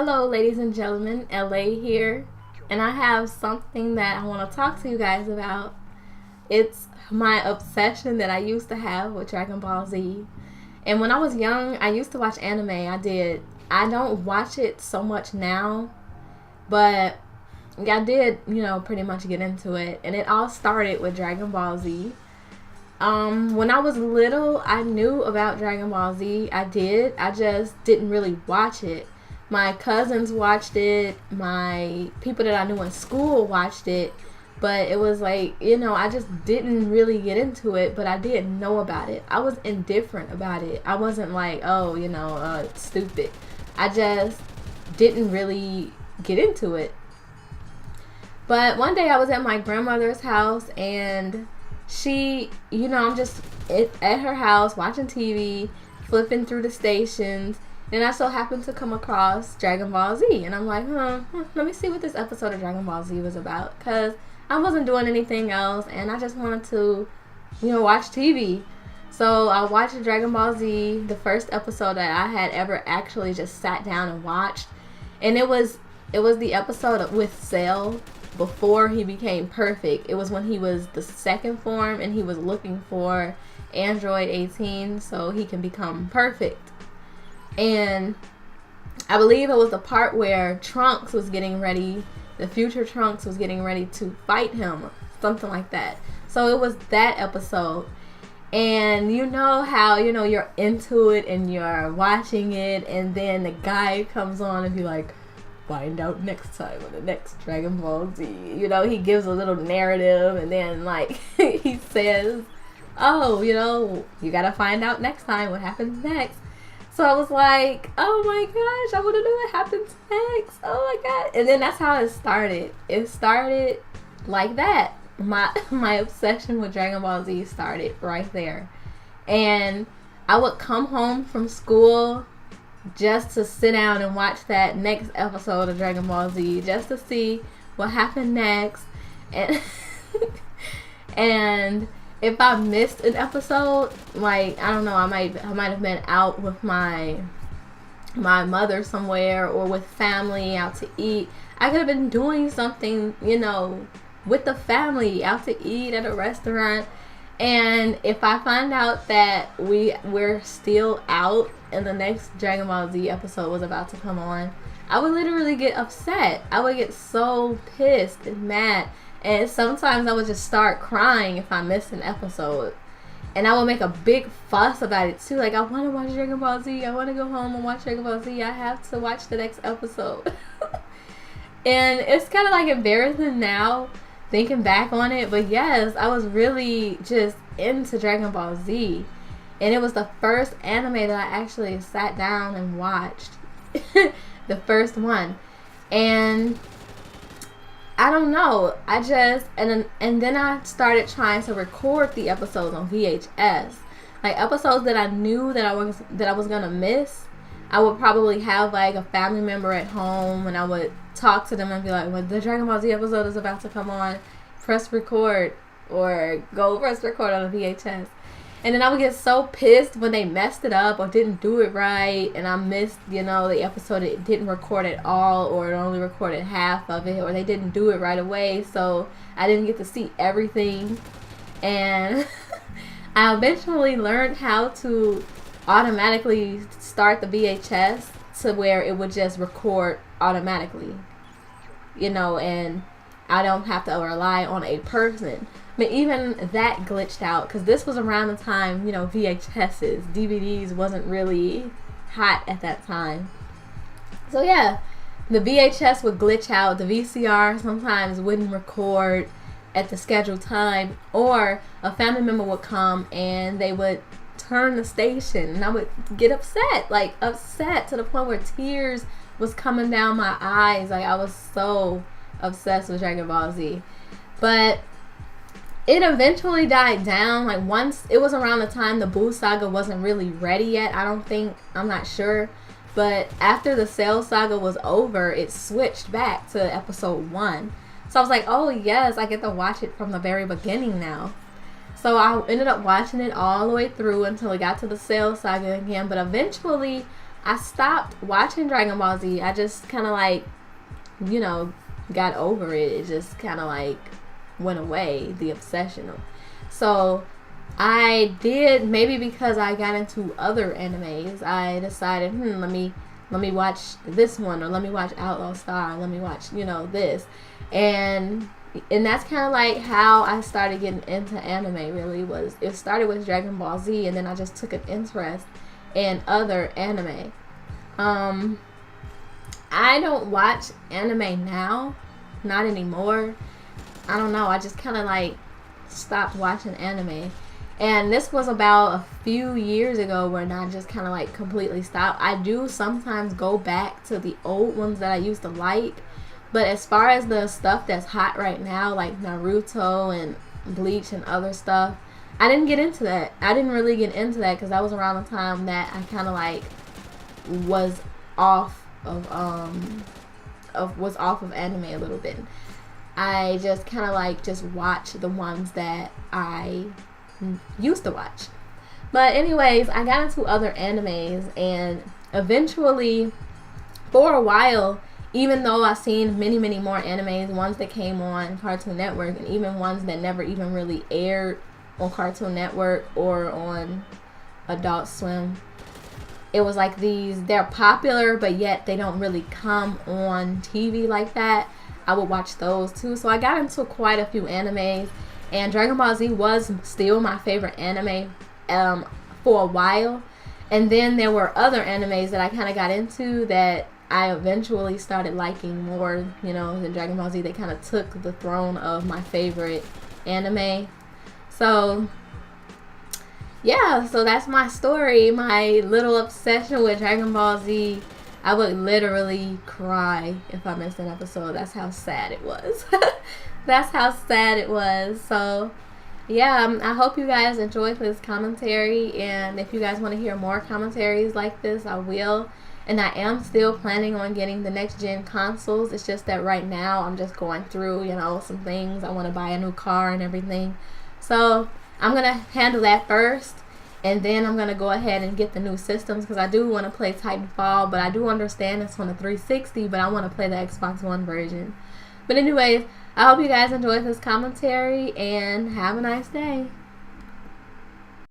Hello, ladies and gentlemen, LA here, and I have something that I want to talk to you guys about. It's my obsession that I used to have with Dragon Ball Z. And when I was young, I used to watch anime. I did. I don't watch it so much now, but I did, pretty much get into it. And it all started with Dragon Ball Z. When I was little, I knew about Dragon Ball Z. I did. I just didn't really watch it. My cousins watched it. My people that I knew in school watched it. But it was like, I just didn't really get into it, but I did know about it. I was indifferent about it. I wasn't like, it's stupid. I just didn't really get into it. But one day I was at my grandmother's house and she, I'm just at her house watching TV, flipping through the stations, and I so happened to come across Dragon Ball Z. And I'm like, let me see what this episode of Dragon Ball Z was about. Because I wasn't doing anything else, and I just wanted to, watch TV. So I watched Dragon Ball Z, the first episode that I had ever actually just sat down and watched. And it was the episode with Cell before he became perfect. It was when he was the second form and he was looking for Android 18 so he can become perfect. And I believe it was the part where Trunks was getting ready, the future Trunks was getting ready to fight him, something like that. So it was that episode. And you know how, you're into it and you're watching it, and then the guy comes on and be like, find out next time on the next Dragon Ball Z. He gives a little narrative, and then he says, you gotta find out next time what happens next. So I was like, oh my gosh, I want to know what happens next. Oh my god. And then that's how it started. It started like that. My obsession with Dragon Ball Z started right there. And I would come home from school just to sit down and watch that next episode of Dragon Ball Z, just to see what happened next. And if I missed an episode, I don't know, I might have been out with my mother somewhere, or with family out to eat. I could have been doing something, with the family, out to eat at a restaurant. And if I find out that we're still out and the next Dragon Ball Z episode was about to come on, I would literally get upset. I would get so pissed and mad. And sometimes I would just start crying if I missed an episode. And I would make a big fuss about it too. Like, I want to watch Dragon Ball Z. I want to go home and watch Dragon Ball Z. I have to watch the next episode. And it's kind of embarrassing now, thinking back on it. But yes, I was really just into Dragon Ball Z. And it was the first anime that I actually sat down and watched. The first one. And I don't know. And then I started trying to record the episodes on VHS. Episodes that I knew that I was gonna miss. I would probably have a family member at home, and I would talk to them and be like, well, the Dragon Ball Z episode is about to come on. Press record, or go press record on a VHS. And then I would get so pissed when they messed it up or didn't do it right, and I missed, the episode. It didn't record at all, or it only recorded half of it, or they didn't do it right away, so I didn't get to see everything. And I eventually learned how to automatically start the VHS to where it would just record automatically, and I don't have to rely on a person. But even that glitched out, because this was around the time, VHSs, DVDs wasn't really hot at that time. So yeah, the VHS would glitch out, the VCR sometimes wouldn't record at the scheduled time, or a family member would come and they would turn the station, and I would get upset to the point where tears was coming down my eyes. I was so obsessed with Dragon Ball Z. But it eventually died down. Once it was around the time the Buu saga wasn't really ready yet. I'm not sure. But after the Cell saga was over, it switched back to episode 1. So I was like, oh yes, I get to watch it from the very beginning now. So I ended up watching it all the way through until it got to the Cell saga again. But eventually, I stopped watching Dragon Ball Z. I just kind of like, you know, got over it. It just kind of like went away, the obsession. So I did, maybe because I got into other animes, I decided, let me watch this one, or let me watch Outlaw Star, let me watch, this. And that's kind of like how I started getting into anime. Really, was it started with Dragon Ball Z, and then I just took an interest in other anime. I don't watch anime now, not anymore. I don't know, I just kind of like stopped watching anime. And this was about a few years ago when I just kind of like completely stopped. I do sometimes go back to the old ones that I used to like. But as far as the stuff that's hot right now, like Naruto and Bleach and other stuff, I didn't get into that. I didn't really get into that because that was around the time that I kind of like was off of anime a little bit. I just kind of like just watch the ones that I used to watch. But anyways, I got into other animes, and eventually, for a while, even though I've seen many more animes, ones that came on Cartoon Network, and even ones that never even really aired on Cartoon Network or on Adult Swim, it was like they're popular, but yet they don't really come on TV like that. I would watch those too. So I got into quite a few animes. And Dragon Ball Z was still my favorite anime for a while. And then there were other animes that I kind of got into that I eventually started liking more, than Dragon Ball Z. They kind of took the throne of my favorite anime. So, yeah, so that's my story, my little obsession with Dragon Ball Z. I would literally cry if I missed an episode. That's how sad it was. That's how sad it was. So, yeah, I hope you guys enjoyed this commentary. And if you guys want to hear more commentaries like this, I will. And I am still planning on getting the next gen consoles. It's just that right now I'm just going through, some things. I want to buy a new car and everything. So, I'm going to handle that first. And then I'm going to go ahead and get the new systems because I do want to play Titanfall. But I do understand it's on the 360, but I want to play the Xbox One version. But anyways, I hope you guys enjoyed this commentary and have a nice day.